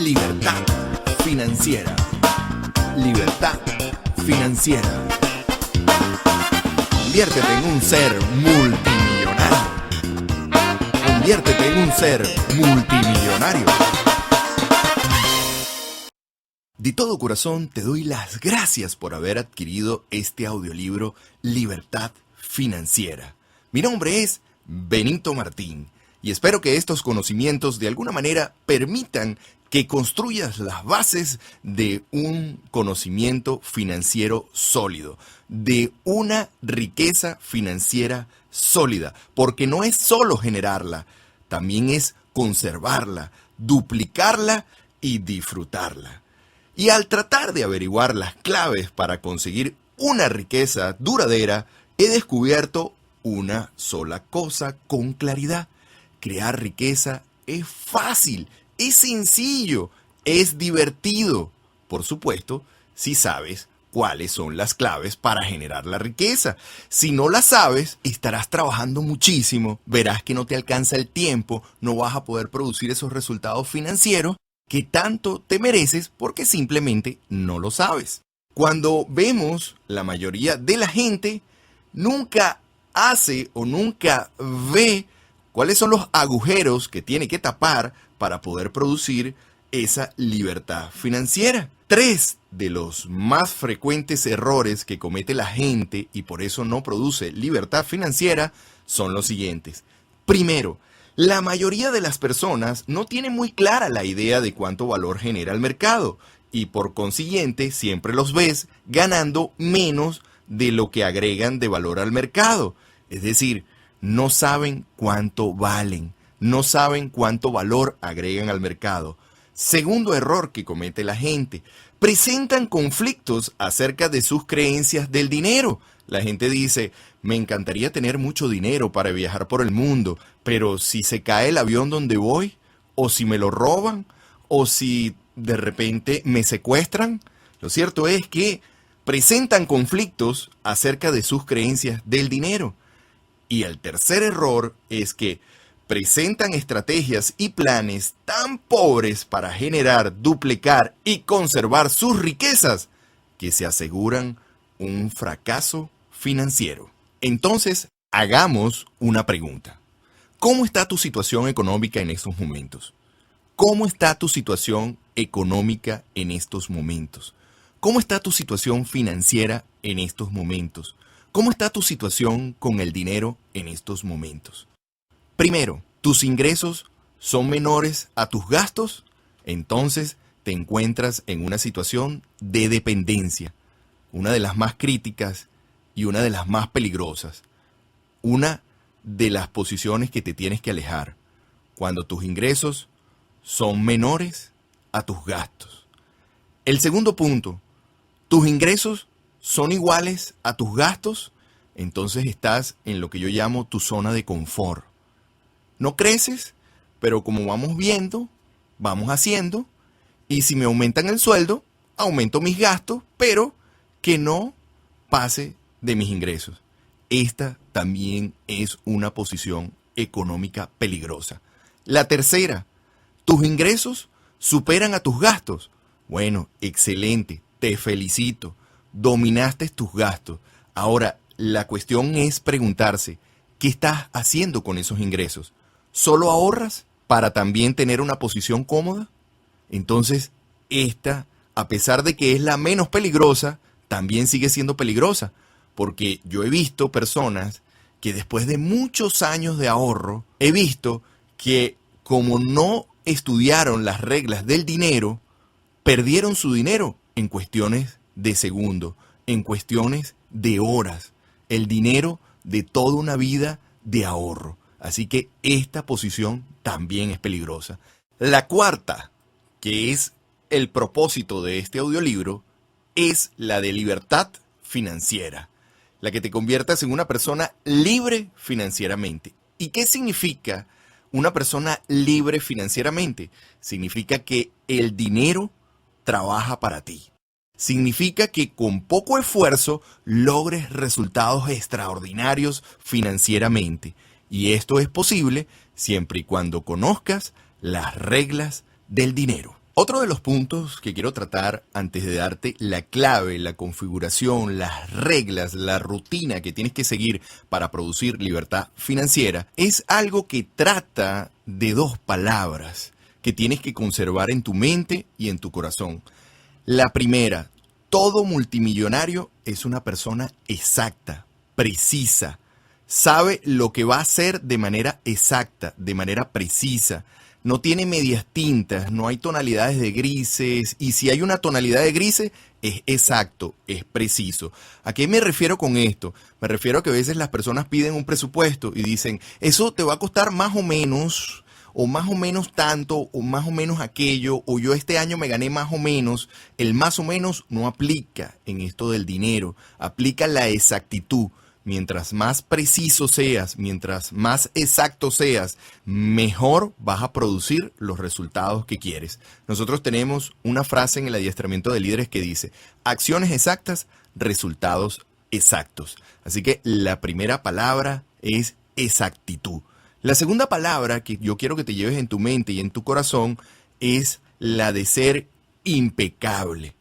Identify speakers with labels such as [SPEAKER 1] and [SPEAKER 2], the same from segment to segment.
[SPEAKER 1] Libertad financiera. Libertad financiera. Conviértete en un ser multimillonario. Conviértete en un ser multimillonario. De todo corazón te doy las gracias por haber adquirido este audiolibro Libertad Financiera. Mi nombre es Benito Martín y espero que estos conocimientos de alguna manera permitan que construyas las bases de un conocimiento financiero sólido, de una riqueza financiera sólida, porque no es solo generarla, también es conservarla, duplicarla y disfrutarla. Y al tratar de averiguar las claves para conseguir una riqueza duradera, he descubierto una sola cosa con claridad. Crear riqueza es fácil, es sencillo, es divertido. Por supuesto, si sabes cuáles son las claves para generar la riqueza. Si no las sabes, estarás trabajando muchísimo, verás que no te alcanza el tiempo, no vas a poder producir esos resultados financieros que tanto te mereces porque simplemente no lo sabes. Cuando vemos, la mayoría de la gente nunca hace o nunca ve cuáles son los agujeros que tiene que tapar para poder producir esa libertad financiera. 3 de los más frecuentes errores que comete la gente y por eso no produce libertad financiera son los siguientes. Primero, la mayoría de las personas no tiene muy clara la idea de cuánto valor genera el mercado y por consiguiente siempre los ves ganando menos de lo que agregan de valor al mercado. Es decir, no saben cuánto valen, no saben cuánto valor agregan al mercado. Segundo error que comete la gente, presentan conflictos acerca de sus creencias del dinero. La gente dice, me encantaría tener mucho dinero para viajar por el mundo, pero si se cae el avión donde voy, o si me lo roban, o si de repente me secuestran, lo cierto es que presentan conflictos acerca de sus creencias del dinero. Y el tercer error es que presentan estrategias y planes tan pobres para generar, duplicar y conservar sus riquezas que se aseguran un fracaso financiero. Entonces, hagamos una pregunta. ¿Cómo está tu situación económica en estos momentos? ¿Cómo está tu situación económica en estos momentos? ¿Cómo está tu situación financiera en estos momentos? ¿Cómo está tu situación con el dinero en estos momentos? Primero, ¿tus ingresos son menores a tus gastos? Entonces te encuentras en una situación de dependencia, una de las más críticas y una de las más peligrosas, una de las posiciones que te tienes que alejar, cuando tus ingresos son menores a tus gastos. El segundo punto, tus ingresos son iguales a tus gastos, entonces estás en lo que yo llamo tu zona de confort. No creces, pero como vamos viendo, vamos haciendo, y si me aumentan el sueldo, aumento mis gastos, pero que no pase de mis ingresos. Esta también es una posición económica peligrosa. La tercera, tus ingresos superan a tus gastos. Bueno, excelente, te felicito, dominaste tus gastos. Ahora, la cuestión es preguntarse, ¿qué estás haciendo con esos ingresos? ¿Solo ahorras para también tener una posición cómoda? Entonces, esta, a pesar de que es la menos peligrosa, también sigue siendo peligrosa, porque yo he visto personas que después de muchos años de ahorro, he visto que como no estudiaron las reglas del dinero, perdieron su dinero en cuestiones de segundos, en cuestiones de horas, el dinero de toda una vida de ahorro. Así que esta posición también es peligrosa. La cuarta, que es el propósito de este audiolibro, es la de libertad financiera, la que te conviertas en una persona libre financieramente. ¿Y qué significa una persona libre financieramente? Significa que el dinero trabaja para ti. Significa que con poco esfuerzo logres resultados extraordinarios financieramente. Y esto es posible siempre y cuando conozcas las reglas del dinero. Otro de los puntos que quiero tratar antes de darte la clave, la configuración, las reglas, la rutina que tienes que seguir para producir libertad financiera es algo que trata de dos palabras que tienes que conservar en tu mente y en tu corazón. La primera, todo multimillonario es una persona exacta, precisa, sabe lo que va a hacer de manera exacta, de manera precisa. No tiene medias tintas, no hay tonalidades de grises, y si hay una tonalidad de grises, es exacto, es preciso. ¿A qué me refiero con esto? Me refiero a que a veces las personas piden un presupuesto y dicen, eso te va a costar más o más o menos tanto, o más o menos aquello, o yo este año me gané más o menos. El más o menos no aplica en esto del dinero, aplica la exactitud. Mientras más preciso seas, mientras más exacto seas, mejor vas a producir los resultados que quieres. Nosotros tenemos una frase en el adiestramiento de líderes que dice, acciones exactas, resultados exactos. Así que la primera palabra es exactitud. La segunda palabra que yo quiero que te lleves en tu mente y en tu corazón es la de ser impecable.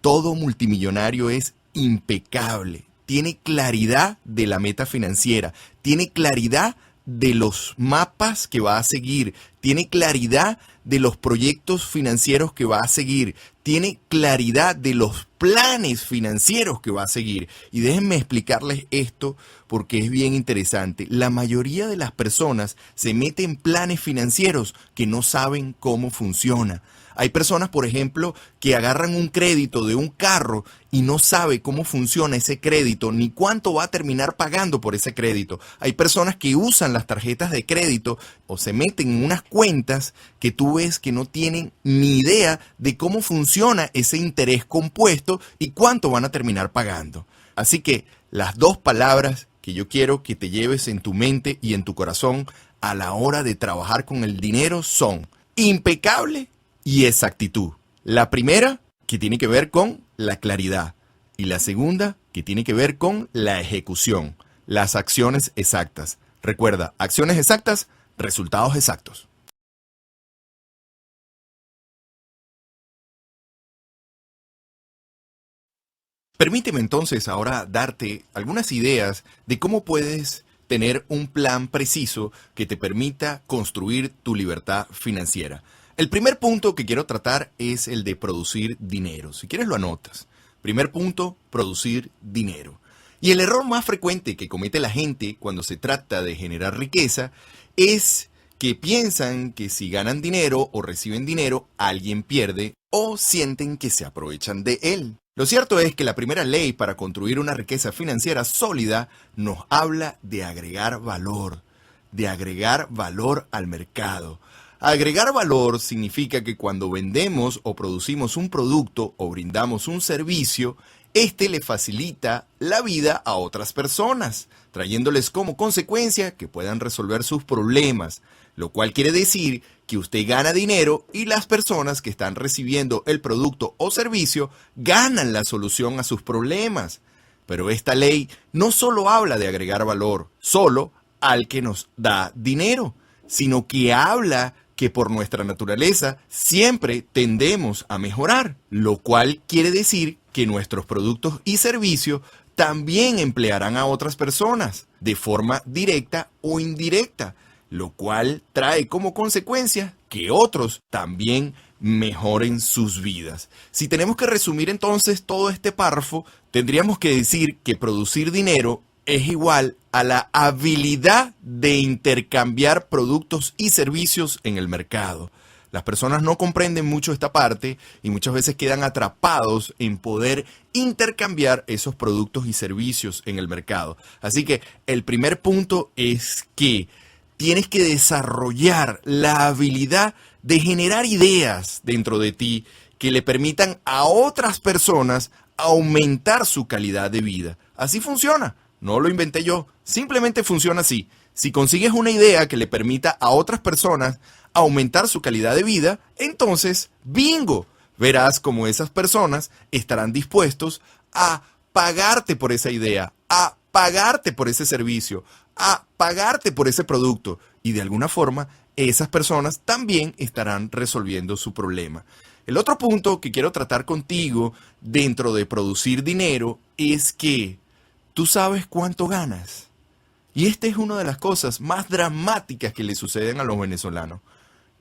[SPEAKER 1] Todo multimillonario es impecable. Tiene claridad de la meta financiera, tiene claridad de los mapas que va a seguir, tiene claridad de los proyectos financieros que va a seguir, tiene claridad de los planes financieros que va a seguir. Y déjenme explicarles esto porque es bien interesante. La mayoría de las personas se meten en planes financieros que no saben cómo funciona. Hay personas, por ejemplo, que agarran un crédito de un carro y no sabe cómo funciona ese crédito, ni cuánto va a terminar pagando por ese crédito. Hay personas que usan las tarjetas de crédito o se meten en unas cuentas que tú ves que no tienen ni idea de cómo funciona ese interés compuesto y cuánto van a terminar pagando. Así que las dos palabras que yo quiero que te lleves en tu mente y en tu corazón a la hora de trabajar con el dinero son impecable y exactitud. La primera, que tiene que ver con la claridad. Y la segunda, que tiene que ver con la ejecución. Las acciones exactas. Recuerda, acciones exactas, resultados exactos. Permíteme entonces ahora darte algunas ideas de cómo puedes tener un plan preciso que te permita construir tu libertad financiera. El primer punto que quiero tratar es el de producir dinero. Si quieres lo anotas. Primer punto, producir dinero. Y el error más frecuente que comete la gente cuando se trata de generar riqueza es que piensan que si ganan dinero o reciben dinero, alguien pierde o sienten que se aprovechan de él. Lo cierto es que la primera ley para construir una riqueza financiera sólida nos habla de agregar valor al mercado. Agregar valor significa que cuando vendemos o producimos un producto o brindamos un servicio, este le facilita la vida a otras personas, trayéndoles como consecuencia que puedan resolver sus problemas, lo cual quiere decir que usted gana dinero y las personas que están recibiendo el producto o servicio ganan la solución a sus problemas. Pero esta ley no solo habla de agregar valor solo al que nos da dinero, sino que habla que por nuestra naturaleza siempre tendemos a mejorar, lo cual quiere decir que nuestros productos y servicios también emplearán a otras personas de forma directa o indirecta, lo cual trae como consecuencia que otros también mejoren sus vidas. Si tenemos que resumir entonces todo este párrafo, tendríamos que decir que producir dinero es igual a la habilidad de intercambiar productos y servicios en el mercado. Las personas no comprenden mucho esta parte y muchas veces quedan atrapados en poder intercambiar esos productos y servicios en el mercado. Así que el primer punto es que tienes que desarrollar la habilidad de generar ideas dentro de ti que le permitan a otras personas aumentar su calidad de vida. Así funciona. No lo inventé yo, simplemente funciona así. Si consigues una idea que le permita a otras personas aumentar su calidad de vida, entonces, ¡bingo! Verás cómo esas personas estarán dispuestos a pagarte por esa idea, a pagarte por ese servicio, a pagarte por ese producto. Y de alguna forma, esas personas también estarán resolviendo su problema. El otro punto que quiero tratar contigo dentro de producir dinero es que tú sabes cuánto ganas. Y esta es una de las cosas más dramáticas que le suceden a los venezolanos.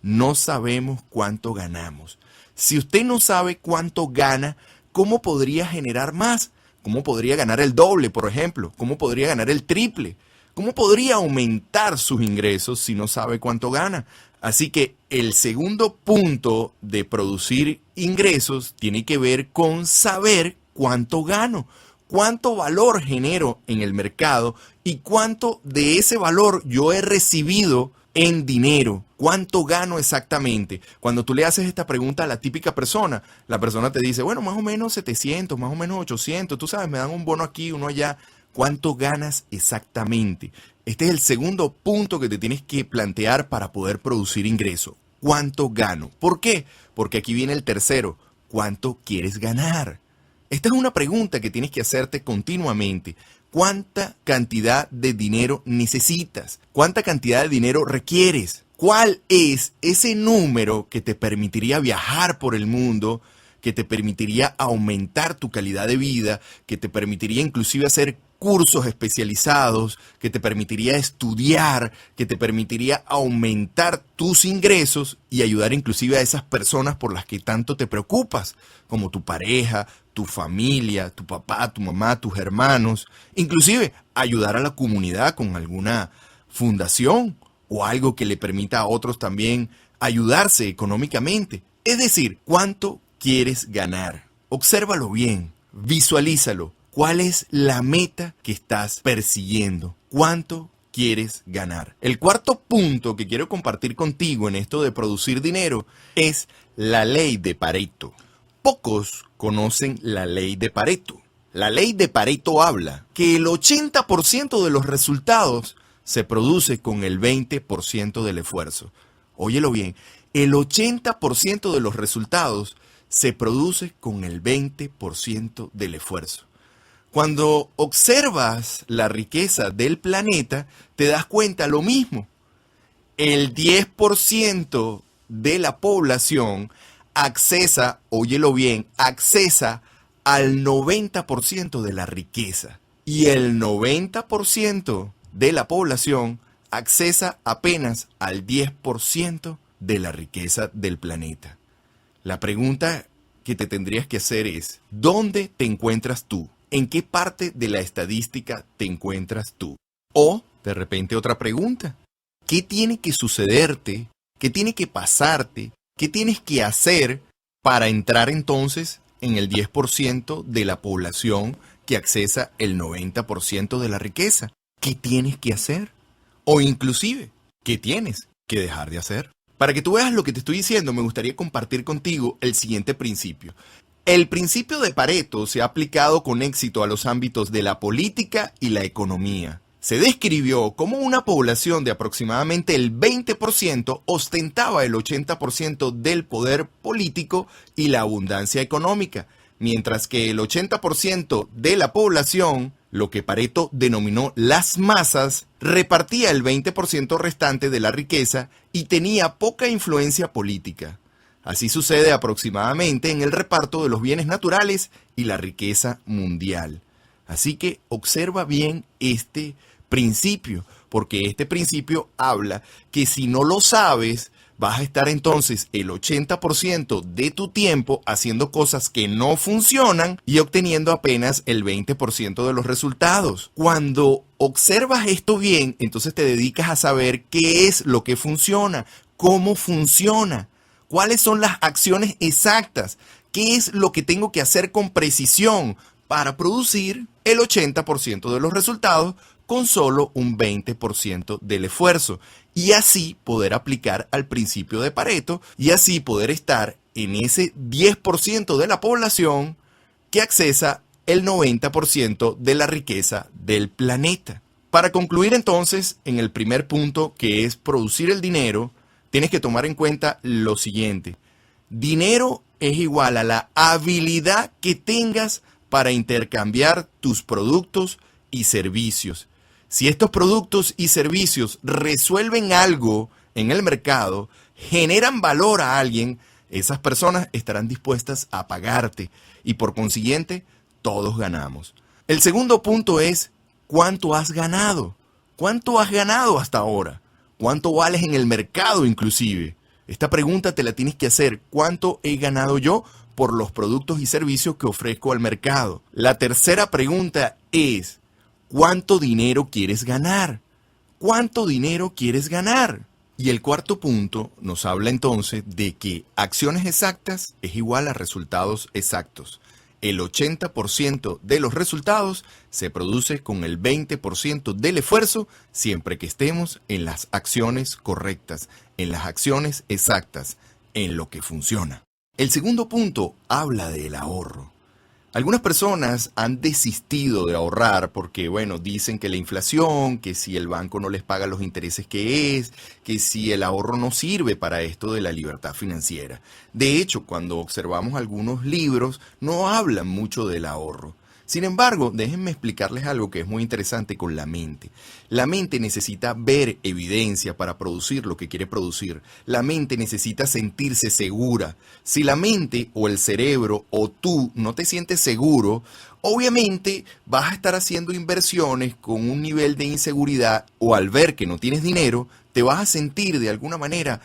[SPEAKER 1] No sabemos cuánto ganamos. Si usted no sabe cuánto gana, ¿cómo podría generar más? ¿Cómo podría ganar el doble, por ejemplo? ¿Cómo podría ganar el triple? ¿Cómo podría aumentar sus ingresos si no sabe cuánto gana? Así que el segundo punto de producir ingresos tiene que ver con saber cuánto gano, cuánto valor genero en el mercado y cuánto de ese valor yo he recibido en dinero. ¿Cuánto gano exactamente? Cuando tú le haces esta pregunta a la típica persona, la persona te dice, bueno, más o menos 700, más o menos 800, tú sabes, me dan un bono aquí, uno allá. ¿Cuánto ganas exactamente? Este es el segundo punto que te tienes que plantear para poder producir ingreso. ¿Cuánto gano? ¿Por qué? Porque aquí viene el tercero. ¿Cuánto quieres ganar? Esta es una pregunta que tienes que hacerte continuamente. ¿Cuánta cantidad de dinero necesitas? ¿Cuánta cantidad de dinero requieres? ¿Cuál es ese número que te permitiría viajar por el mundo, que te permitiría aumentar tu calidad de vida, que te permitiría inclusive hacer cursos especializados, que te permitiría estudiar, que te permitiría aumentar tus ingresos y ayudar inclusive a esas personas por las que tanto te preocupas, como tu pareja, tu familia, tu papá, tu mamá, tus hermanos, inclusive ayudar a la comunidad con alguna fundación o algo que le permita a otros también ayudarse económicamente. Es decir, ¿cuánto quieres ganar? Obsérvalo bien, visualízalo. ¿Cuál es la meta que estás persiguiendo? ¿Cuánto quieres ganar? El cuarto punto que quiero compartir contigo en esto de producir dinero es la ley de Pareto. Pocos conocen la ley de Pareto. La ley de Pareto habla que el 80% de los resultados se produce con el 20% del esfuerzo. Óyelo bien, el 80% de los resultados se produce con el 20% del esfuerzo. Cuando observas la riqueza del planeta, te das cuenta lo mismo. El 10% de la población accesa, óyelo bien, accesa al 90% de la riqueza. Y el 90% de la población accesa apenas al 10% de la riqueza del planeta. La pregunta que te tendrías que hacer es, ¿dónde te encuentras tú? ¿En qué parte de la estadística te encuentras tú? O, de repente, otra pregunta. ¿Qué tiene que sucederte? ¿Qué tiene que pasarte? ¿Qué tienes que hacer para entrar entonces en el 10% de la población que accesa el 90% de la riqueza? ¿Qué tienes que hacer? O inclusive, ¿qué tienes que dejar de hacer? Para que tú veas lo que te estoy diciendo, me gustaría compartir contigo el siguiente principio. El principio de Pareto se ha aplicado con éxito a los ámbitos de la política y la economía. Se describió cómo una población de aproximadamente el 20% ostentaba el 80% del poder político y la abundancia económica, mientras que el 80% de la población, lo que Pareto denominó las masas, repartía el 20% restante de la riqueza y tenía poca influencia política. Así sucede aproximadamente en el reparto de los bienes naturales y la riqueza mundial. Así que observa bien este principio, porque este principio habla que si no lo sabes, vas a estar entonces el 80% de tu tiempo haciendo cosas que no funcionan y obteniendo apenas el 20% de los resultados. Cuando observas esto bien, entonces te dedicas a saber qué es lo que funciona, cómo funciona. ¿Cuáles son las acciones exactas? ¿Qué es lo que tengo que hacer con precisión para producir el 80% de los resultados con solo un 20% del esfuerzo? Y así poder aplicar al principio de Pareto y así poder estar en ese 10% de la población que accesa el 90% de la riqueza del planeta. Para concluir entonces en el primer punto, que es producir el dinero, tienes que tomar en cuenta lo siguiente. Dinero es igual a la habilidad que tengas para intercambiar tus productos y servicios. Si estos productos y servicios resuelven algo en el mercado, generan valor a alguien, Esas personas estarán dispuestas a pagarte y por consiguiente, todos ganamos. El segundo punto es, ¿cuánto has ganado? ¿Cuánto has ganado hasta ahora? ¿Cuánto vales en el mercado inclusive? Esta pregunta te la tienes que hacer. ¿Cuánto he ganado yo por los productos y servicios que ofrezco al mercado? La tercera pregunta es, ¿cuánto dinero quieres ganar? ¿Cuánto dinero quieres ganar? Y el cuarto punto nos habla entonces de que acciones exactas es igual a resultados exactos. El 80% de los resultados se produce con el 20% del esfuerzo siempre que estemos en las acciones correctas, en las acciones exactas, en lo que funciona. El segundo punto habla del ahorro. Algunas personas han desistido de ahorrar porque, bueno, dicen que la inflación, que si el banco no les paga los intereses que si el ahorro no sirve para esto de la libertad financiera. De hecho, cuando observamos algunos libros, no hablan mucho del ahorro. Sin embargo, déjenme explicarles algo que es muy interesante con la mente. La mente necesita ver evidencia para producir lo que quiere producir. La mente necesita sentirse segura. Si la mente o el cerebro o tú no te sientes seguro, obviamente vas a estar haciendo inversiones con un nivel de inseguridad o al ver que no tienes dinero, te vas a sentir de alguna manera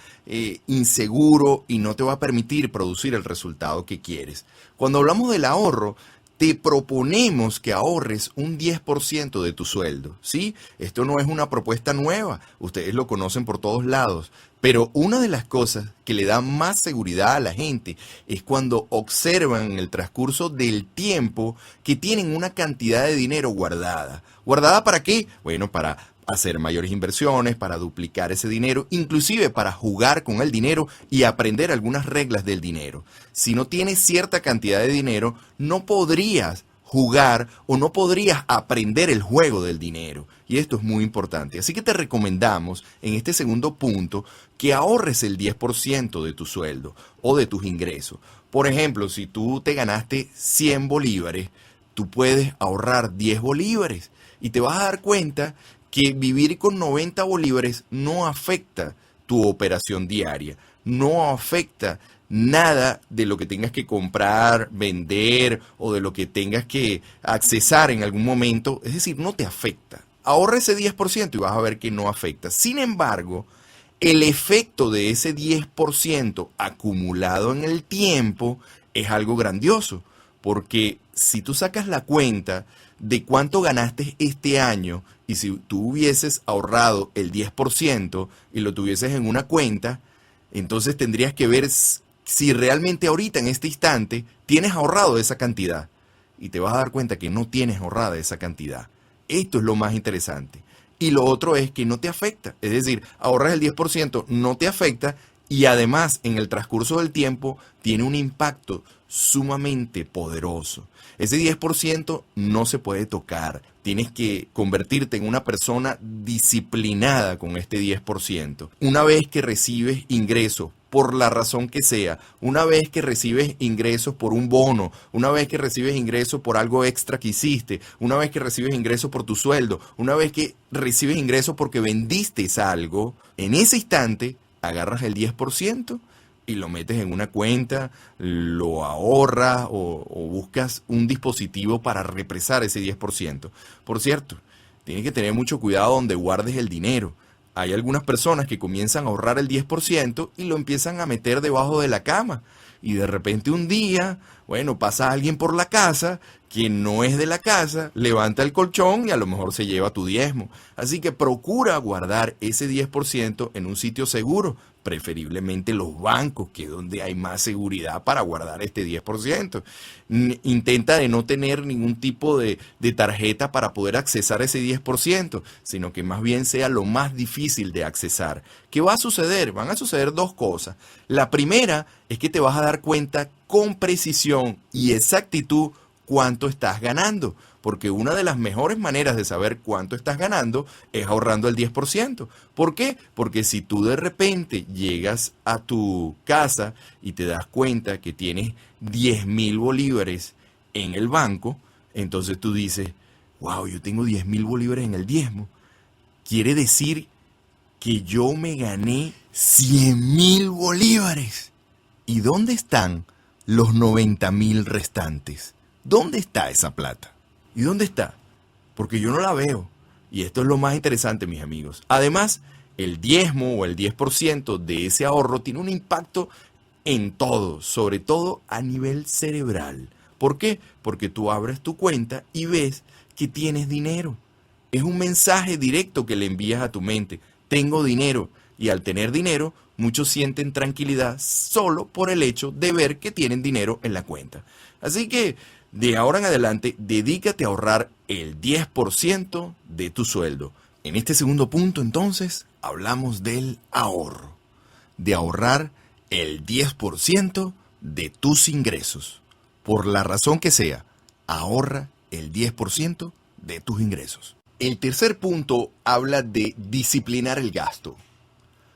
[SPEAKER 1] inseguro y no te va a permitir producir el resultado que quieres. Cuando hablamos del ahorro, te proponemos que ahorres un 10% de tu sueldo, ¿sí? Esto no es una propuesta nueva, ustedes lo conocen por todos lados, pero una de las cosas que le da más seguridad a la gente es cuando observan en el transcurso del tiempo que tienen una cantidad de dinero guardada. ¿Guardada para qué? Bueno, para hacer mayores inversiones, para duplicar ese dinero, inclusive para jugar con el dinero y aprender algunas reglas del dinero. Si no tienes cierta cantidad de dinero, no podrías jugar o no podrías aprender el juego del dinero. Y esto es muy importante. Así que te recomendamos en este segundo punto que ahorres el 10% de tu sueldo o de tus ingresos. Por ejemplo, si tú te ganaste 100 bolívares, tú puedes ahorrar 10 bolívares y te vas a dar cuenta que vivir con 90 bolívares no afecta tu operación diaria, no afecta nada de lo que tengas que comprar, vender o de lo que tengas que accesar en algún momento, es decir, no te afecta. Ahorra ese 10% y vas a ver que no afecta. Sin embargo, el efecto de ese 10% acumulado en el tiempo es algo grandioso, porque si tú sacas la cuenta de cuánto ganaste este año y si tú hubieses ahorrado el 10% y lo tuvieses en una cuenta, entonces tendrías que ver si realmente ahorita en este instante tienes ahorrado esa cantidad y te vas a dar cuenta que no tienes ahorrada esa cantidad. Esto es lo más interesante. Y lo otro es que no te afecta, es decir, ahorras el 10%, no te afecta y además en el transcurso del tiempo tiene un impacto sumamente poderoso. Ese 10% no se puede tocar. Tienes que convertirte en una persona disciplinada con este 10%. Una vez que recibes ingresos, por la razón que sea, una vez que recibes ingresos por un bono, una vez que recibes ingresos por algo extra que hiciste, una vez que recibes ingresos por tu sueldo, una vez que recibes ingresos porque vendiste algo, en ese instante agarras el 10% y lo metes en una cuenta, lo ahorras o buscas un dispositivo para represar ese 10%. Por cierto, tienes que tener mucho cuidado donde guardes el dinero. Hay algunas personas que comienzan a ahorrar el 10% y lo empiezan a meter debajo de la cama. Y de repente un día, bueno, pasa alguien por la casa, quien no es de la casa, levanta el colchón y a lo mejor se lleva tu diezmo. Así que procura guardar ese 10% en un sitio seguro, preferiblemente los bancos, que es donde hay más seguridad para guardar este 10%. Intenta de no tener ningún tipo de tarjeta para poder accesar ese 10%, sino que más bien sea lo más difícil de accesar. ¿Qué va a suceder? Van a suceder dos cosas. La primera es que te vas a dar cuenta con precisión y exactitud cuánto estás ganando, porque una de las mejores maneras de saber cuánto estás ganando es ahorrando el 10%. ¿Por qué? Porque si tú de repente llegas a tu casa y te das cuenta que tienes 10.000 bolívares en el banco, entonces tú dices, wow, yo tengo 10.000 bolívares en el diezmo. Quiere decir que yo me gané 100.000 bolívares. ¿Y dónde están los 90.000 restantes? ¿Dónde está esa plata? ¿Y dónde está? Porque yo no la veo. Y esto es lo más interesante, mis amigos. Además, el diezmo o el 10% de ese ahorro tiene un impacto en todo, sobre todo a nivel cerebral. ¿Por qué? Porque tú abres tu cuenta y ves que tienes dinero. Es un mensaje directo que le envías a tu mente. Tengo dinero. Y al tener dinero, muchos sienten tranquilidad solo por el hecho de ver que tienen dinero en la cuenta. Así que, de ahora en adelante, dedícate a ahorrar el 10% de tu sueldo. En este segundo punto, entonces, hablamos del ahorro. De ahorrar el 10% de tus ingresos. Por la razón que sea, ahorra el 10% de tus ingresos. El tercer punto habla de disciplinar el gasto.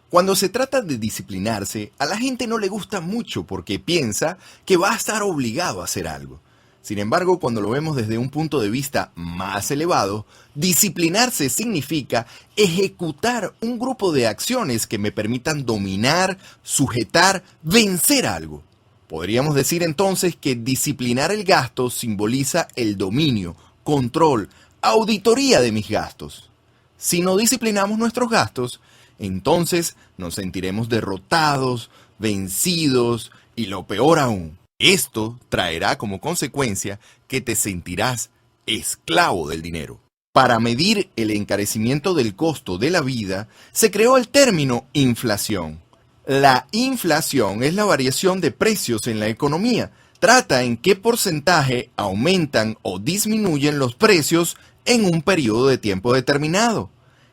[SPEAKER 1] Cuando se trata de disciplinarse, a la gente no le gusta mucho porque piensa que va a estar obligado a hacer algo. Sin embargo, cuando lo vemos desde un punto de vista más elevado, disciplinarse significa ejecutar un grupo de acciones que me permitan dominar, sujetar, vencer algo. Podríamos decir entonces que disciplinar el gasto simboliza el dominio, control, auditoría de mis gastos. Si no disciplinamos nuestros gastos, entonces nos sentiremos derrotados, vencidos y lo peor aún, esto traerá como consecuencia que te sentirás esclavo del dinero. Para medir el encarecimiento del costo de la vida, se creó el término inflación. La inflación es la variación de precios en la economía. Trata en qué porcentaje aumentan o disminuyen los precios en un periodo de tiempo determinado.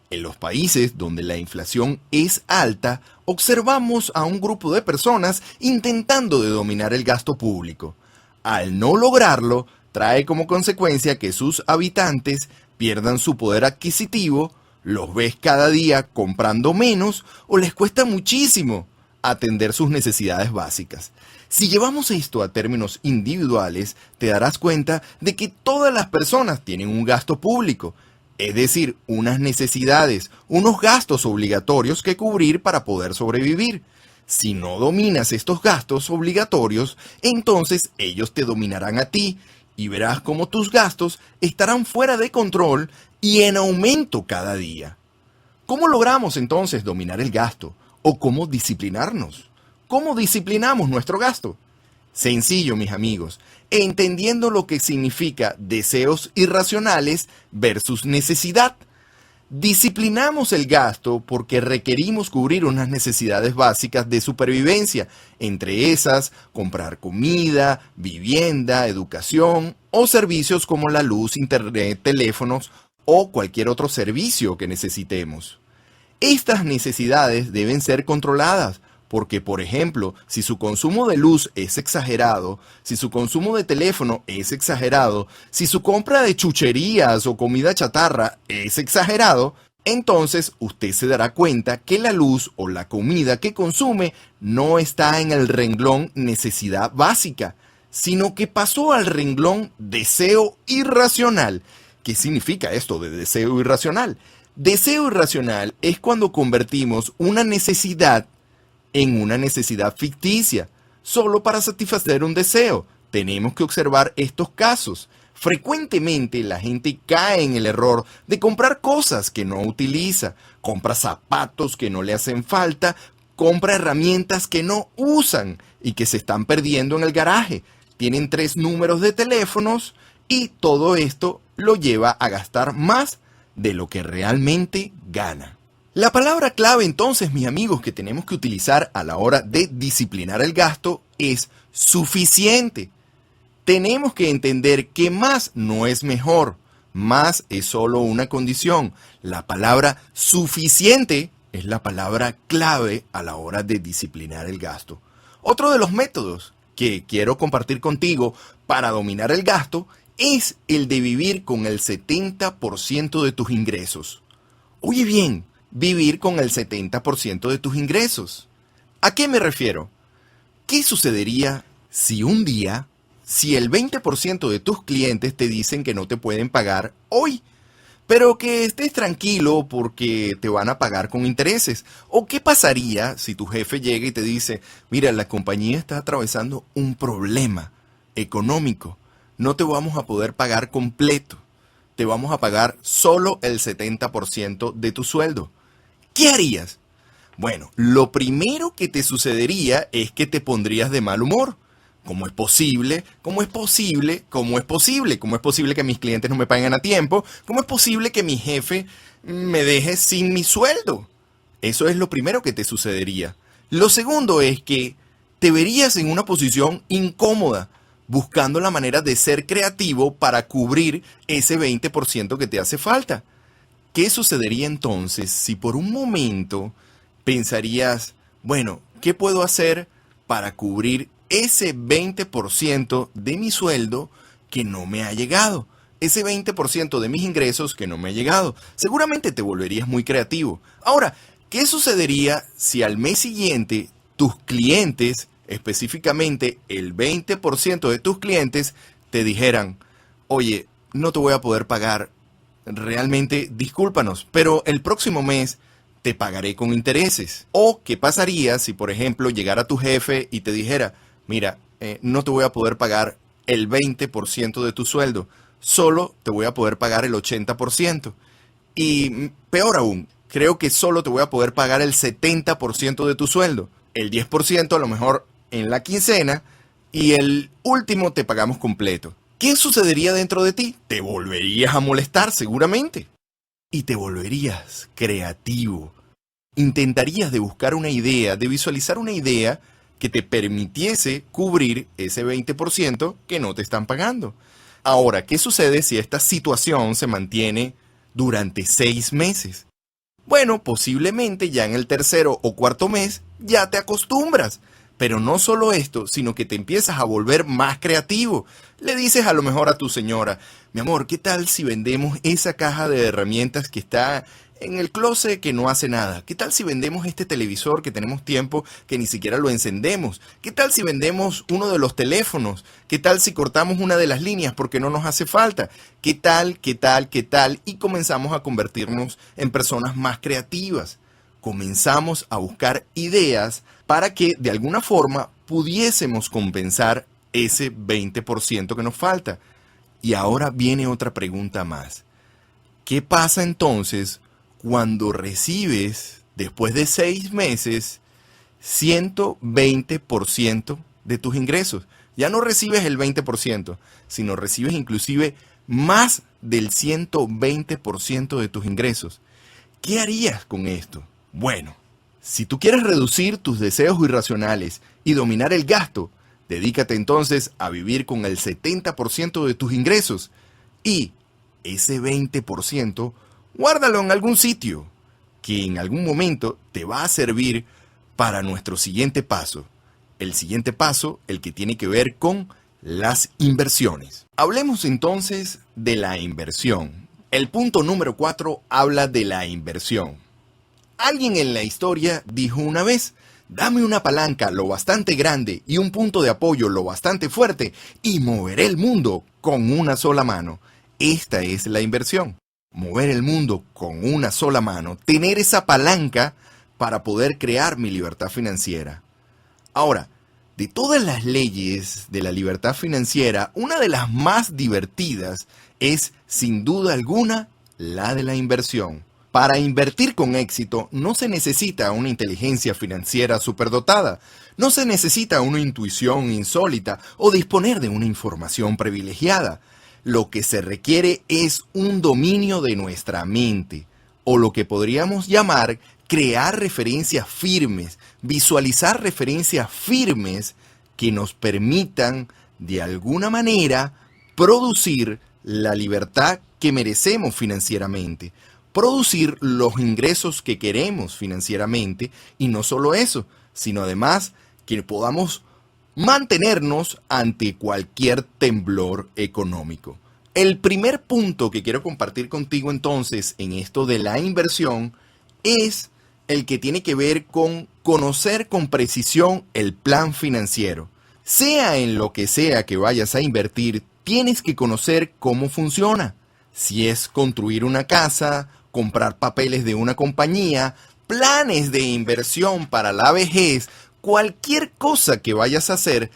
[SPEAKER 1] En los países donde la inflación es alta, observamos a un grupo de personas intentando de dominar el gasto público. Al no lograrlo, trae como consecuencia que sus habitantes pierdan su poder adquisitivo, los ves cada día comprando menos o les cuesta muchísimo atender sus necesidades básicas. Si llevamos esto a términos individuales, te darás cuenta de que todas las personas tienen un gasto público. Es decir, unas necesidades, unos gastos obligatorios que cubrir para poder sobrevivir. Si no dominas estos gastos obligatorios, entonces ellos te dominarán a ti y verás cómo tus gastos estarán fuera de control y en aumento cada día. ¿Cómo logramos entonces dominar el gasto? ¿O cómo disciplinarnos? ¿Cómo disciplinamos nuestro gasto? Sencillo, mis amigos, entendiendo lo que significa deseos irracionales versus necesidad. Disciplinamos el gasto porque requerimos cubrir unas necesidades básicas de supervivencia, entre esas, comprar comida, vivienda, educación o servicios como la luz, internet, teléfonos o cualquier otro servicio que necesitemos. Estas necesidades deben ser controladas. Porque, por ejemplo, si su consumo de luz es exagerado, si su consumo de teléfono es exagerado, si su compra de chucherías o comida chatarra es exagerado, entonces usted se dará cuenta que la luz o la comida que consume no está en el renglón necesidad básica, sino que pasó al renglón deseo irracional. ¿Qué significa esto de deseo irracional? Deseo irracional es cuando convertimos una necesidad en una necesidad ficticia, solo para satisfacer un deseo. Tenemos que observar estos casos. Frecuentemente la gente cae en el error de comprar cosas que no utiliza, compra zapatos que no le hacen falta, compra herramientas que no usan y que se están perdiendo en el garaje. Tienen 3 números de teléfonos y todo esto lo lleva a gastar más de lo que realmente gana. La palabra clave entonces, mis amigos, que tenemos que utilizar a la hora de disciplinar el gasto es suficiente. Tenemos que entender que más no es mejor, más es solo una condición. La palabra suficiente es la palabra clave a la hora de disciplinar el gasto. Otro de los métodos que quiero compartir contigo para dominar el gasto es el de vivir con el 70% de tus ingresos. Oye bien, vivir con el 70% de tus ingresos. ¿A qué me refiero? ¿Qué sucedería si un día, si el 20% de tus clientes te dicen que no te pueden pagar hoy? pero que estés tranquilo porque te van a pagar con intereses. ¿O qué pasaría si tu jefe llega y te dice, mira, la compañía está atravesando un problema económico, no te vamos a poder pagar completo, te vamos a pagar solo el 70% de tu sueldo? ¿Qué harías? Bueno, lo primero que te sucedería es que te pondrías de mal humor. ¿Cómo es posible? ¿Cómo es posible? ¿Cómo es posible? ¿Cómo es posible que mis clientes no me paguen a tiempo? ¿Cómo es posible que mi jefe me deje sin mi sueldo? Eso es lo primero que te sucedería. Lo segundo es que te verías en una posición incómoda, buscando la manera de ser creativo para cubrir ese 20% que te hace falta. ¿Qué sucedería entonces si por un momento pensarías, bueno, ¿qué puedo hacer para cubrir ese 20% de mi sueldo que no me ha llegado? Ese 20% de mis ingresos que no me ha llegado. Seguramente te volverías muy creativo. Ahora, ¿qué sucedería si al mes siguiente tus clientes, específicamente el 20% de tus clientes, te dijeran, oye, no te voy a poder pagar, realmente discúlpanos, pero el próximo mes te pagaré con intereses? ¿O qué pasaría si, por ejemplo, llegara tu jefe y te dijera, mira, no te voy a poder pagar el 20% de tu sueldo, solo te voy a poder pagar el 80%? Y peor aún, creo que solo te voy a poder pagar el 70% de tu sueldo, el 10% a lo mejor en la quincena y el último te pagamos completo. ¿Qué sucedería dentro de ti? Te volverías a molestar seguramente. Y te volverías creativo. Intentarías de buscar una idea, de visualizar una idea que te permitiese cubrir ese 20% que no te están pagando. Ahora, ¿qué sucede si esta situación se mantiene durante 6 meses? Bueno, posiblemente ya en el tercero o cuarto mes ya te acostumbras. Pero no solo esto, sino que te empiezas a volver más creativo. Le dices a lo mejor a tu señora, mi amor, ¿qué tal si vendemos esa caja de herramientas que está en el closet que no hace nada? ¿Qué tal si vendemos este televisor que tenemos tiempo que ni siquiera lo encendemos? ¿Qué tal si vendemos uno de los teléfonos? ¿Qué tal si cortamos una de las líneas porque no nos hace falta? ¿Qué tal, qué tal, qué tal? Y comenzamos a convertirnos en personas más creativas. Comenzamos a buscar ideas para que de alguna forma pudiésemos compensar ese 20% que nos falta. Y ahora viene otra pregunta más. ¿Qué pasa entonces cuando recibes, después de 6 meses, 120% de tus ingresos? Ya no recibes el 20%, sino recibes inclusive más del 120% de tus ingresos. ¿Qué harías con esto? Bueno, si tú quieres reducir tus deseos irracionales y dominar el gasto, dedícate entonces a vivir con el 70% de tus ingresos y ese 20% guárdalo en algún sitio que en algún momento te va a servir para nuestro siguiente paso. El siguiente paso, el que tiene que ver con las inversiones. Hablemos entonces de la inversión. El punto número 4 habla de la inversión. Alguien en la historia dijo una vez, dame una palanca lo bastante grande y un punto de apoyo lo bastante fuerte y moveré el mundo con una sola mano. Esta es la inversión. Mover el mundo con una sola mano. Tener esa palanca para poder crear mi libertad financiera. Ahora, de todas las leyes de la libertad financiera, una de las más divertidas es, sin duda alguna, la de la inversión. Para invertir con éxito no se necesita una inteligencia financiera superdotada, no se necesita una intuición insólita o disponer de una información privilegiada. Lo que se requiere es un dominio de nuestra mente, o lo que podríamos llamar crear referencias firmes, visualizar referencias firmes que nos permitan, de alguna manera, producir la libertad que merecemos financieramente. Producir los ingresos que queremos financieramente y no solo eso, sino además que podamos mantenernos ante cualquier temblor económico. El primer punto que quiero compartir contigo entonces en esto de la inversión es el que tiene que ver con conocer con precisión el plan financiero. Sea en lo que sea que vayas a invertir, tienes que conocer cómo funciona. Si es construir una casa, comprar papeles de una compañía, planes de inversión para la vejez, cualquier cosa que vayas a hacer,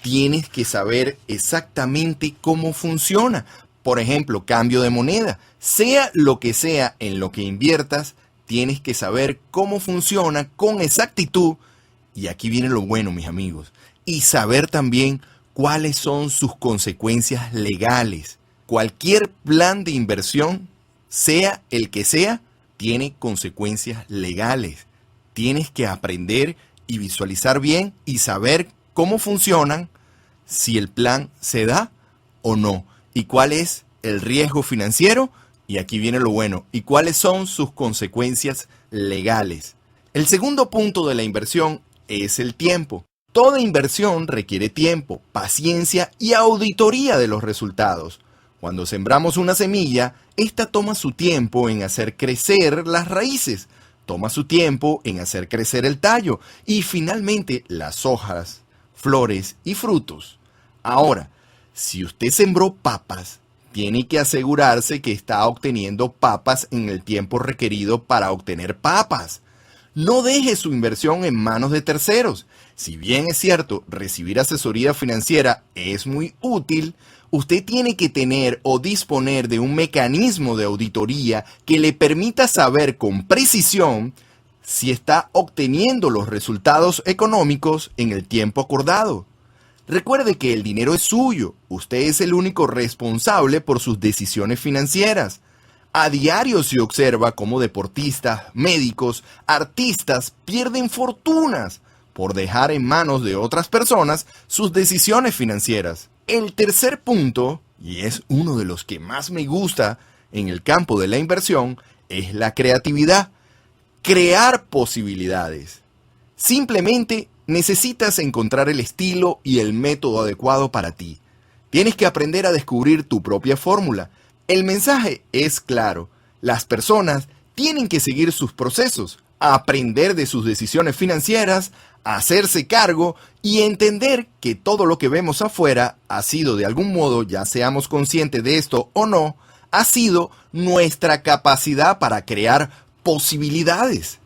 [SPEAKER 1] tienes que saber exactamente cómo funciona. Por ejemplo, cambio de moneda. Sea lo que sea en lo que inviertas, tienes que saber cómo funciona con exactitud. Y aquí viene lo bueno, mis amigos. Y saber también cuáles son sus consecuencias legales. Cualquier plan de inversión, sea el que sea, tiene consecuencias legales. Tienes que aprender y visualizar bien y saber cómo funcionan, si el plan se da o no, y cuál es el riesgo financiero, y aquí viene lo bueno, y cuáles son sus consecuencias legales. El segundo punto de la inversión es el tiempo. Toda inversión requiere tiempo, paciencia y auditoría de los resultados. Cuando sembramos una semilla, esta toma su tiempo en hacer crecer las raíces, toma su tiempo en hacer crecer el tallo y finalmente las hojas, flores y frutos. Ahora, si usted sembró papas, tiene que asegurarse que está obteniendo papas en el tiempo requerido para obtener papas. No deje su inversión en manos de terceros. Si bien es cierto, recibir asesoría financiera es muy útil, usted tiene que tener o disponer de un mecanismo de auditoría que le permita saber con precisión si está obteniendo los resultados económicos en el tiempo acordado. Recuerde que el dinero es suyo, usted es el único responsable por sus decisiones financieras. A diario se observa cómo deportistas, médicos, artistas pierden fortunas por dejar en manos de otras personas sus decisiones financieras. El tercer punto, y es uno de los que más me gusta en el campo de la inversión, es la creatividad. Crear posibilidades. Simplemente necesitas encontrar el estilo y el método adecuado para ti. Tienes que aprender a descubrir tu propia fórmula. El mensaje es claro. Las personas tienen que seguir sus procesos, aprender de sus decisiones financieras, hacerse cargo y entender que todo lo que vemos afuera ha sido de algún modo, ya seamos conscientes de esto o no, ha sido nuestra capacidad para crear posibilidades.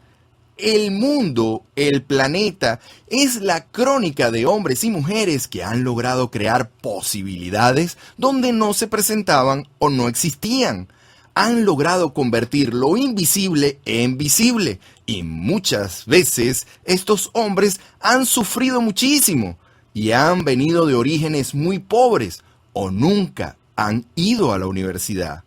[SPEAKER 1] El mundo, el planeta, es la crónica de hombres y mujeres que han logrado crear posibilidades donde no se presentaban o no existían. Han logrado convertir lo invisible en visible y muchas veces estos hombres han sufrido muchísimo y han venido de orígenes muy pobres o nunca han ido a la universidad.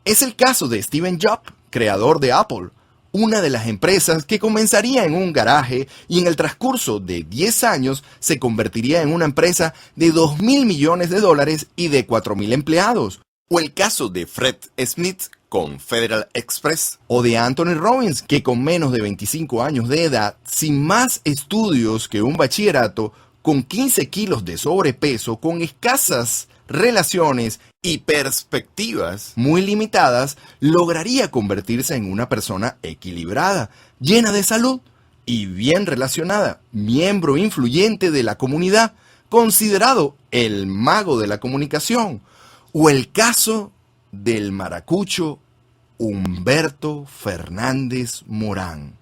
[SPEAKER 1] Es el caso de Steve Jobs, creador de Apple, una de las empresas que comenzaría en un garaje y en el transcurso de 10 años se convertiría en una empresa de $2.000 millones y de 4.000 empleados. O el caso de Fred Smith con Federal Express, o de Anthony Robbins, que con menos de 25 años de edad, sin más estudios que un bachillerato, con 15 kilos de sobrepeso, con escasas relaciones y perspectivas muy limitadas, lograría convertirse en una persona equilibrada, llena de salud y bien relacionada, miembro influyente de la comunidad, considerado el mago de la comunicación. O el caso del maracucho Humberto Fernández Morán.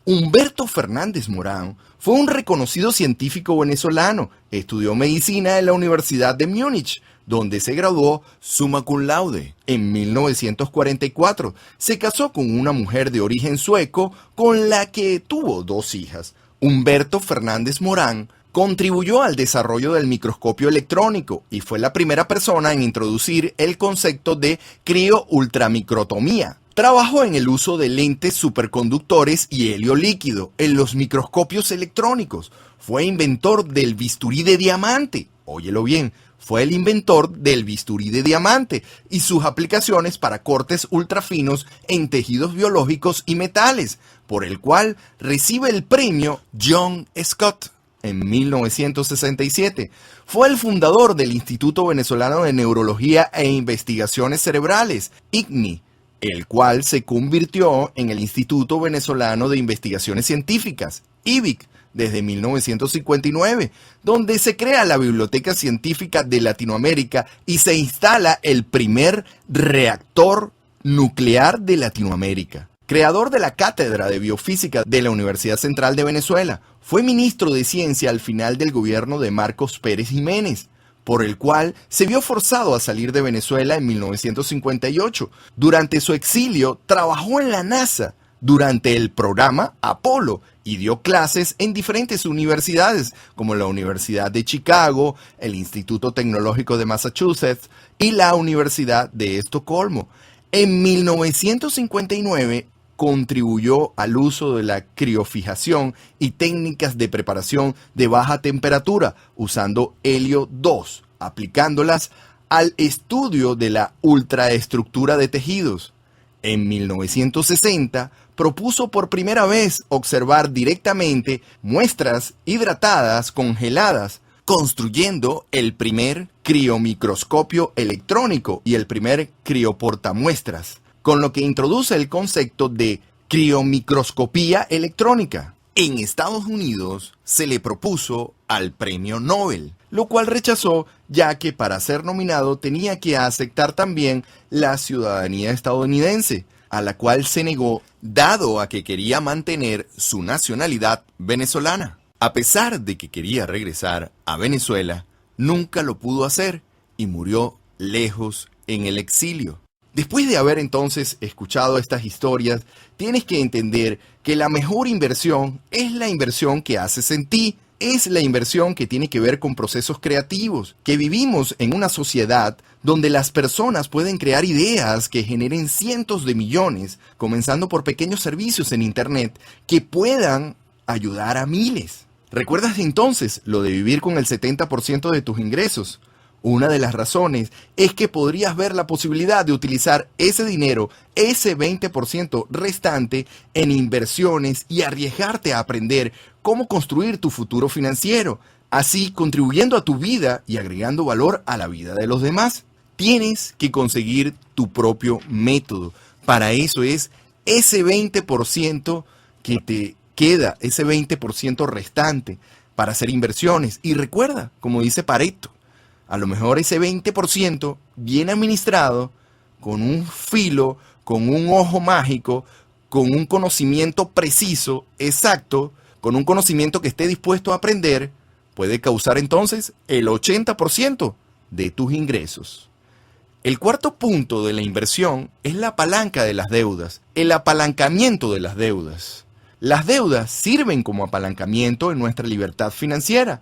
[SPEAKER 1] Humberto Fernández Morán fue un reconocido científico venezolano. Estudió medicina en la Universidad de Múnich, donde se graduó summa cum laude. En 1944 se casó con una mujer de origen sueco con la que tuvo 2 hijas. Humberto Fernández Morán contribuyó al desarrollo del microscopio electrónico y fue la primera persona en introducir el concepto de crioultramicrotomía. Trabajó en el uso de lentes superconductores y helio líquido en los microscopios electrónicos. Fue inventor del bisturí de diamante. Óyelo bien, fue el inventor del bisturí de diamante y sus aplicaciones para cortes ultrafinos en tejidos biológicos y metales, por el cual recibe el premio John Scott en 1967. Fue el fundador del Instituto Venezolano de Neurología e Investigaciones Cerebrales, ICNI, el cual se convirtió en el Instituto Venezolano de Investigaciones Científicas, IVIC, desde 1959, donde se crea la Biblioteca Científica de Latinoamérica y se instala el primer reactor nuclear de Latinoamérica. Creador de la Cátedra de Biofísica de la Universidad Central de Venezuela, fue ministro de Ciencia al final del gobierno de Marcos Pérez Jiménez, por el cual se vio forzado a salir de Venezuela en 1958. Durante su exilio, trabajó en la NASA durante el programa Apolo y dio clases en diferentes universidades, como la Universidad de Chicago, el Instituto Tecnológico de Massachusetts y la Universidad de Estocolmo. En 1959, contribuyó al uso de la criofijación y técnicas de preparación de baja temperatura usando helio 2, aplicándolas al estudio de la ultraestructura de tejidos. En 1960, propuso por primera vez observar directamente muestras hidratadas congeladas, construyendo el primer criomicroscopio electrónico y el primer crioportamuestras, con lo que introduce el concepto de criomicroscopía electrónica. En Estados Unidos se le propuso al premio Nobel, lo cual rechazó, ya que para ser nominado tenía que aceptar también la ciudadanía estadounidense, a la cual se negó dado a que quería mantener su nacionalidad venezolana. A pesar de que quería regresar a Venezuela, nunca lo pudo hacer y murió lejos en el exilio. Después de haber entonces escuchado estas historias, tienes que entender que la mejor inversión es la inversión que haces en ti. Es la inversión que tiene que ver con procesos creativos, que vivimos en una sociedad donde las personas pueden crear ideas que generen cientos de millones, comenzando por pequeños servicios en Internet que puedan ayudar a miles. ¿Recuerdas entonces lo de vivir con el 70% de tus ingresos? Una de las razones es que podrías ver la posibilidad de utilizar ese dinero, ese 20% restante, en inversiones y arriesgarte a aprender cómo construir tu futuro financiero, así contribuyendo a tu vida y agregando valor a la vida de los demás. Tienes que conseguir tu propio método. Para eso es ese 20% que te queda, ese 20% restante para hacer inversiones. Y recuerda, como dice Pareto, a lo mejor ese 20% bien administrado, con un filo, con un ojo mágico, con un conocimiento preciso, exacto, con un conocimiento que esté dispuesto a aprender, puede causar entonces el 80% de tus ingresos. El cuarto punto de la inversión es la palanca de las deudas, el apalancamiento de las deudas. Las deudas sirven como apalancamiento en nuestra libertad financiera.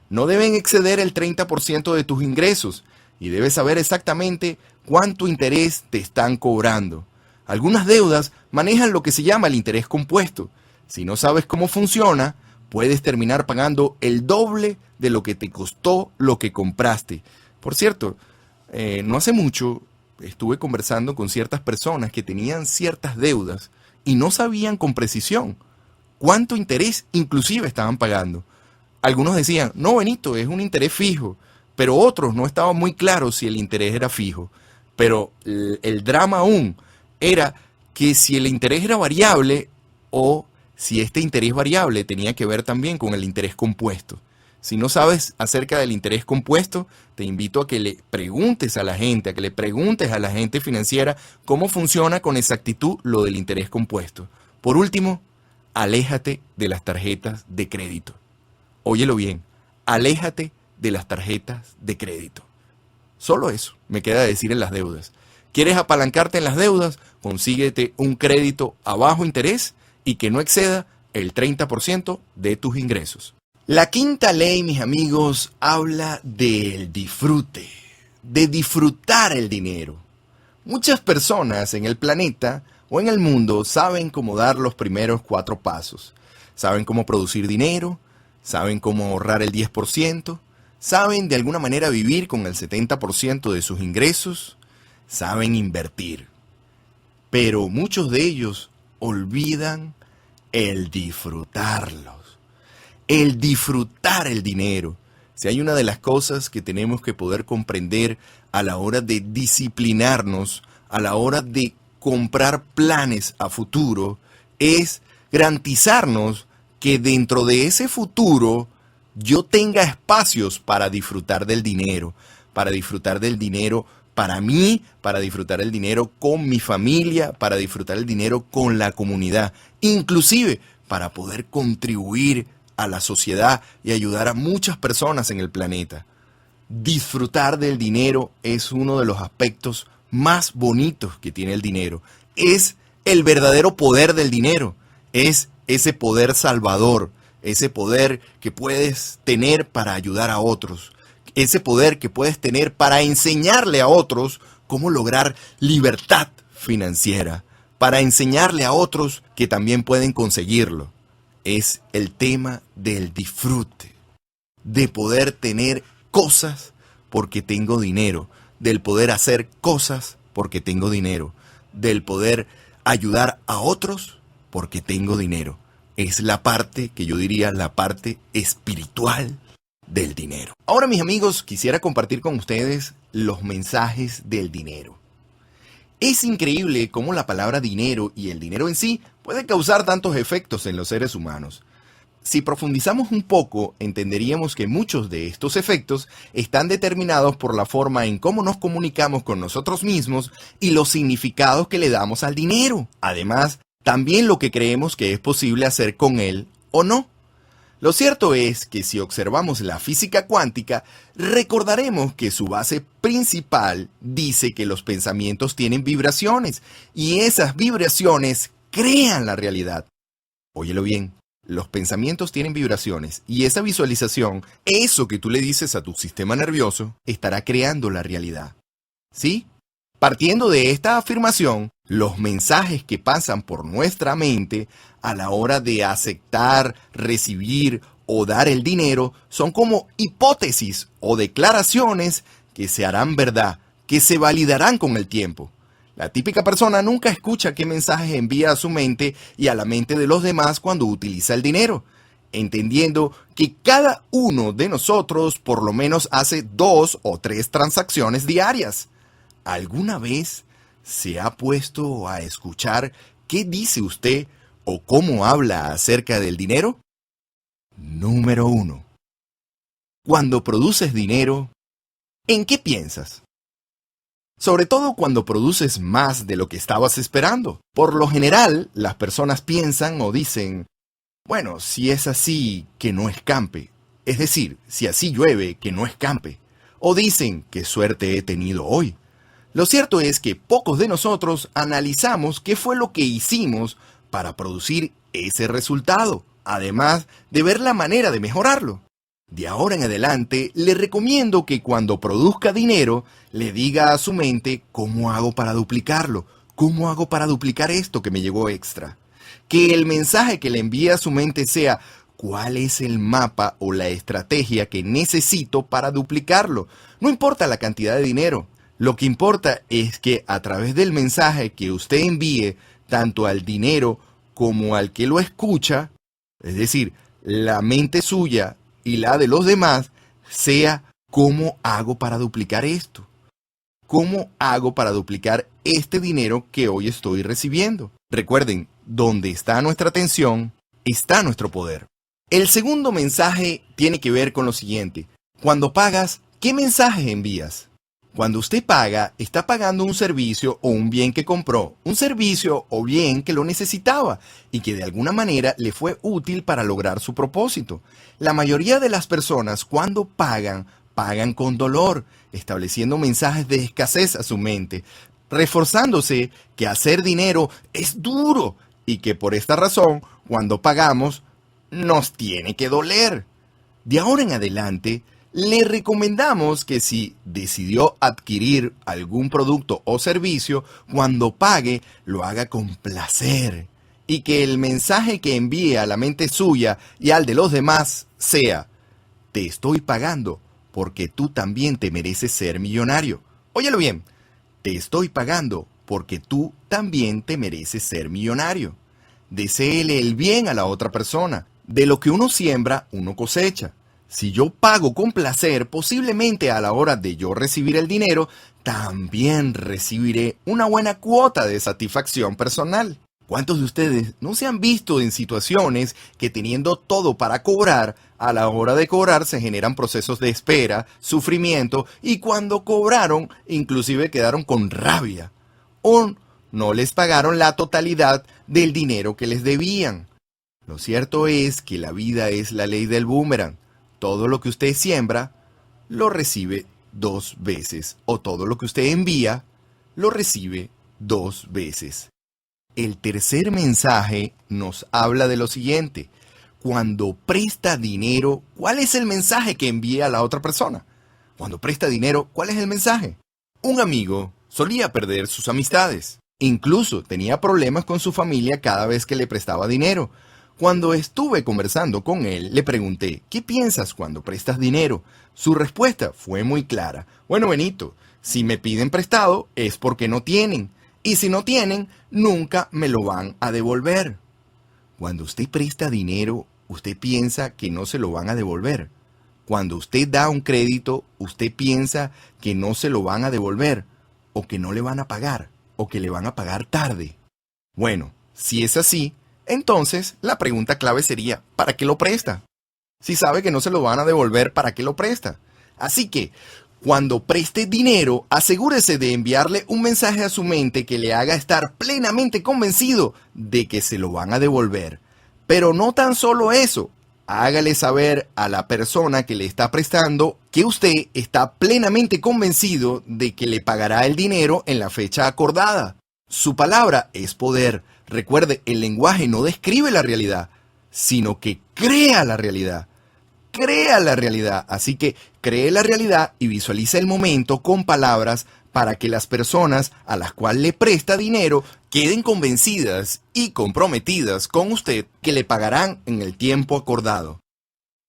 [SPEAKER 1] No deben exceder el 30% de tus ingresos y debes saber exactamente cuánto interés te están cobrando. Algunas deudas manejan lo que se llama el interés compuesto. Si no sabes cómo funciona, puedes terminar pagando el doble de lo que te costó lo que compraste. Por cierto, no hace mucho estuve conversando con ciertas personas que tenían ciertas deudas y no sabían con precisión cuánto interés inclusive estaban pagando. Algunos decían, no, Benito, es un interés fijo, pero otros no estaban muy claros si el interés era fijo. Pero el drama aún era que si el interés era variable o si este interés variable tenía que ver también con el interés compuesto. Si no sabes acerca del interés compuesto, te invito a que le preguntes a la gente, a que le preguntes a la gente financiera cómo funciona con exactitud lo del interés compuesto. Por último, aléjate de las tarjetas de crédito. Óyelo bien, aléjate de las tarjetas de crédito. Solo eso me queda decir en las deudas. ¿Quieres apalancarte en las deudas? Consíguete un crédito a bajo interés y que no exceda el 30% de tus ingresos. La quinta ley, mis amigos, habla del disfrute, de disfrutar el dinero. Muchas personas en el planeta o en el mundo saben cómo dar los primeros 4 pasos. Saben cómo producir dinero, saben cómo ahorrar el 10%, saben de alguna manera vivir con el 70% de sus ingresos, saben invertir. Pero muchos de ellos olvidan el disfrutarlos, el disfrutar el dinero. Si hay una de las cosas que tenemos que poder comprender a la hora de disciplinarnos, a la hora de comprar planes a futuro, es garantizarnos que dentro de ese futuro yo tenga espacios para disfrutar del dinero, para disfrutar del dinero para mí, para disfrutar el dinero con mi familia, para disfrutar el dinero con la comunidad, inclusive para poder contribuir a la sociedad y ayudar a muchas personas en el planeta. Disfrutar del dinero es uno de los aspectos más bonitos que tiene el dinero. Es el verdadero poder del dinero. Es ese poder salvador, ese poder que puedes tener para ayudar a otros. Ese poder que puedes tener para enseñarle a otros cómo lograr libertad financiera, para enseñarle a otros que también pueden conseguirlo. Es el tema del disfrute, de poder tener cosas porque tengo dinero, del poder hacer cosas porque tengo dinero, del poder ayudar a otros porque tengo dinero. Es la parte que yo diría la parte espiritual del dinero. Ahora, mis amigos, quisiera compartir con ustedes los mensajes del dinero. Es increíble cómo la palabra dinero y el dinero en sí puede causar tantos efectos en los seres humanos. Si profundizamos un poco, entenderíamos que muchos de estos efectos están determinados por la forma en cómo nos comunicamos con nosotros mismos y los significados que le damos al dinero. Además, también lo que creemos que es posible hacer con él o no. Lo cierto es que si observamos la física cuántica, recordaremos que su base principal dice que los pensamientos tienen vibraciones y esas vibraciones crean la realidad. Óyelo bien, los pensamientos tienen vibraciones y esa visualización, eso que tú le dices a tu sistema nervioso, estará creando la realidad. ¿Sí? Partiendo de esta afirmación, los mensajes que pasan por nuestra mente a la hora de aceptar, recibir o dar el dinero son como hipótesis o declaraciones que se harán verdad, que se validarán con el tiempo. La típica persona nunca escucha qué mensajes envía a su mente y a la mente de los demás cuando utiliza el dinero, entendiendo que cada uno de nosotros por lo menos hace 2 o 3 transacciones diarias. ¿Alguna vez se ha puesto a escuchar qué dice usted o cómo habla acerca del dinero? Número 1. Cuando produces dinero, ¿en qué piensas? Sobre todo cuando produces más de lo que estabas esperando. Por lo general, las personas piensan o dicen, bueno, si es así, que no escampe. Es decir, si así llueve, que no escampe. O dicen, qué suerte he tenido hoy. Lo cierto es que pocos de nosotros analizamos qué fue lo que hicimos para producir ese resultado, además de ver la manera de mejorarlo. De ahora en adelante, le recomiendo que cuando produzca dinero, le diga a su mente cómo hago para duplicarlo, cómo hago para duplicar esto que me llegó extra. Que el mensaje que le envíe a su mente sea cuál es el mapa o la estrategia que necesito para duplicarlo. No importa la cantidad de dinero. Lo que importa es que a través del mensaje que usted envíe, tanto al dinero como al que lo escucha, es decir, la mente suya y la de los demás, sea ¿cómo hago para duplicar esto? ¿Cómo hago para duplicar este dinero que hoy estoy recibiendo? Recuerden, donde está nuestra atención, está nuestro poder. El segundo mensaje tiene que ver con lo siguiente. Cuando pagas, ¿qué mensaje envías? Cuando usted paga, está pagando un servicio o un bien que compró, un servicio o bien que lo necesitaba y que de alguna manera le fue útil para lograr su propósito. La mayoría de las personas cuando pagan, pagan con dolor, estableciendo mensajes de escasez a su mente, reforzándose que hacer dinero es duro y que por esta razón, cuando pagamos, nos tiene que doler. De ahora en adelante, le recomendamos que si decidió adquirir algún producto o servicio, cuando pague, lo haga con placer. Y que el mensaje que envíe a la mente suya y al de los demás sea, te estoy pagando porque tú también te mereces ser millonario. Óyelo bien, te estoy pagando porque tú también te mereces ser millonario. Deséele el bien a la otra persona. De lo que uno siembra, uno cosecha. Si yo pago con placer, posiblemente a la hora de yo recibir el dinero, también recibiré una buena cuota de satisfacción personal. ¿Cuántos de ustedes no se han visto en situaciones que teniendo todo para cobrar, a la hora de cobrar se generan procesos de espera, sufrimiento y cuando cobraron inclusive quedaron con rabia o no les pagaron la totalidad del dinero que les debían? Lo cierto es que la vida es la ley del boomerang. Todo lo que usted siembra lo recibe 2 veces o todo lo que usted envía lo recibe 2 veces. El tercer mensaje nos habla de lo siguiente. Cuando presta dinero, ¿cuál es el mensaje que envía a la otra persona? Cuando presta dinero, ¿cuál es el mensaje? Un amigo solía perder sus amistades. Incluso tenía problemas con su familia cada vez que le prestaba dinero. Cuando estuve conversando con él, le pregunté, ¿qué piensas cuando prestas dinero? Su respuesta fue muy clara. Bueno, Benito, si me piden prestado es porque no tienen. Y si no tienen, nunca me lo van a devolver. Cuando usted presta dinero, usted piensa que no se lo van a devolver. Cuando usted da un crédito, usted piensa que no se lo van a devolver, o que no le van a pagar, o que le van a pagar tarde. Bueno, si es así, entonces la pregunta clave sería, ¿para qué lo presta? Si sabe que no se lo van a devolver, ¿para qué lo presta? Así que, cuando preste dinero, asegúrese de enviarle un mensaje a su mente que le haga estar plenamente convencido de que se lo van a devolver. Pero no tan solo eso, hágale saber a la persona que le está prestando que usted está plenamente convencido de que le pagará el dinero en la fecha acordada. Su palabra es poder. Recuerde, el lenguaje no describe la realidad, sino que crea la realidad. Crea la realidad, así que cree la realidad y visualiza el momento con palabras para que las personas a las cuales le presta dinero queden convencidas y comprometidas con usted que le pagarán en el tiempo acordado.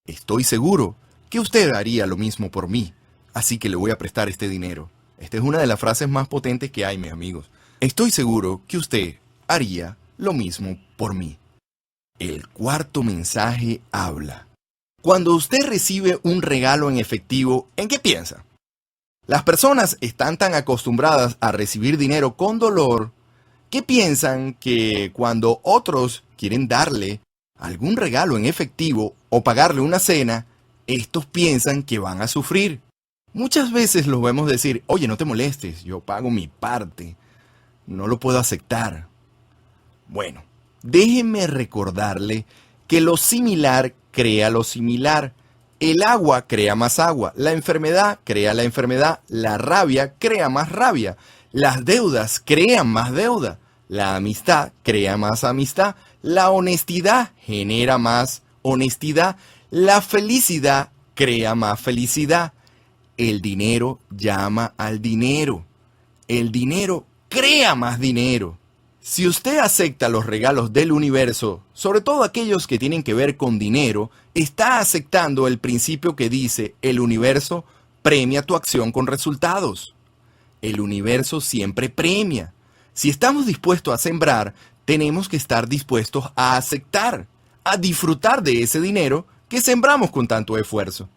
[SPEAKER 1] Estoy seguro que usted haría lo mismo por mí, así que le voy a prestar este dinero. Esta es una de las frases más potentes que hay, mis amigos. Estoy seguro que usted haría lo mismo por mí. El cuarto mensaje habla. Cuando usted recibe un regalo en efectivo, ¿en qué piensa? Las personas están tan acostumbradas a recibir dinero con dolor que piensan que cuando otros quieren darle algún regalo en efectivo o pagarle una cena, estos piensan que van a sufrir. Muchas veces los vemos decir, oye, no te molestes, yo pago mi parte, no lo puedo aceptar. Bueno, déjeme recordarle que lo similar crea lo similar. El agua crea más agua, la enfermedad crea la enfermedad, la rabia crea más rabia, las deudas crean más deuda, la amistad crea más amistad, la honestidad genera más honestidad, la felicidad crea más felicidad, el dinero llama al dinero, el dinero crea más dinero. Si usted acepta los regalos del universo, sobre todo aquellos que tienen que ver con dinero, está aceptando el principio que dice, el universo premia tu acción con resultados. El universo siempre premia. Si estamos dispuestos a sembrar, tenemos que estar dispuestos a aceptar, a disfrutar de ese dinero que sembramos con tanto esfuerzo.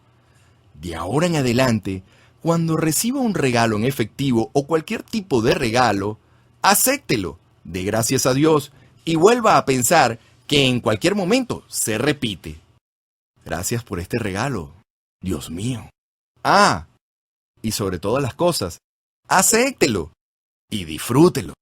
[SPEAKER 1] De ahora en adelante, cuando reciba un regalo en efectivo o cualquier tipo de regalo, acéptelo. Dé gracias a Dios y vuelva a pensar que en cualquier momento se repite. Gracias por este regalo, Dios mío. Y sobre todas las cosas, acéptelo y disfrútelo.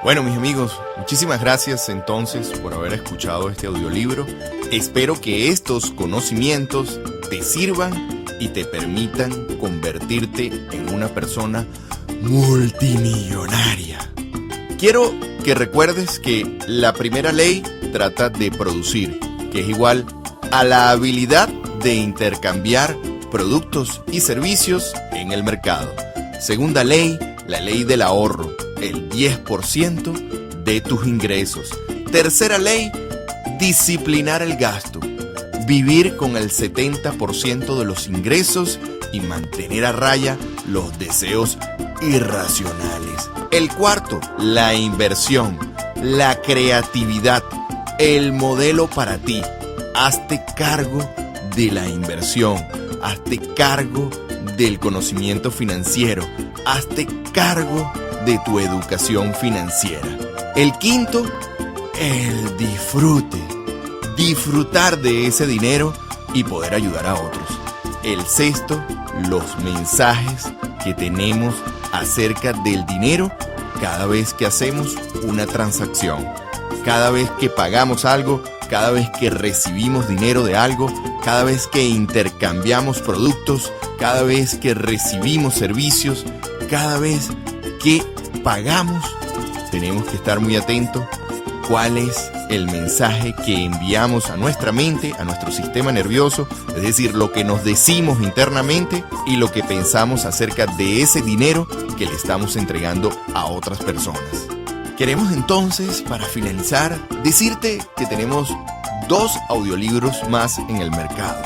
[SPEAKER 1] Bueno, mis amigos, muchísimas gracias entonces por haber escuchado este audiolibro. Espero que estos conocimientos te sirvan y te permitan convertirte en una persona multimillonaria. Quiero que recuerdes que la primera ley trata de producir, que es igual a la habilidad de intercambiar productos y servicios en el mercado. Segunda ley, la ley del ahorro, el 10% de tus ingresos. Tercera ley, disciplinar el gasto. Vivir con el 70% de los ingresos y mantener a raya los deseos irracionales. El cuarto, la inversión, la creatividad, el modelo para ti. Hazte cargo de la inversión, hazte cargo del conocimiento financiero. Hazte cargo de tu educación financiera. El quinto, el disfrute. Disfrutar de ese dinero y poder ayudar a otros. El sexto, los mensajes que tenemos acerca del dinero cada vez que hacemos una transacción. Cada vez que pagamos algo, cada vez que recibimos dinero de algo, cada vez que intercambiamos productos, cada vez que recibimos servicios, cada vez que pagamos, tenemos que estar muy atentos cuál es el mensaje que enviamos a nuestra mente, a nuestro sistema nervioso, es decir, lo que nos decimos internamente y lo que pensamos acerca de ese dinero que le estamos entregando a otras personas. Queremos entonces, para finalizar, decirte que tenemos 2 audiolibros más en el mercado.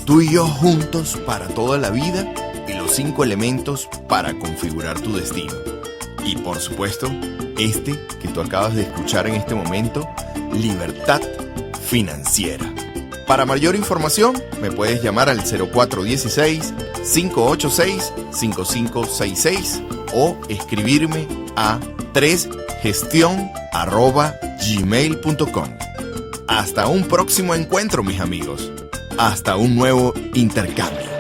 [SPEAKER 1] Tú y yo juntos para toda la vida y los 5 elementos para configurar tu destino. Y por supuesto, este que tú acabas de escuchar en este momento, Libertad Financiera. Para mayor información, me puedes llamar al 0416-586-5566 o escribirme a 3gestion@gmail.com. Hasta un próximo encuentro, mis amigos. Hasta un nuevo intercambio.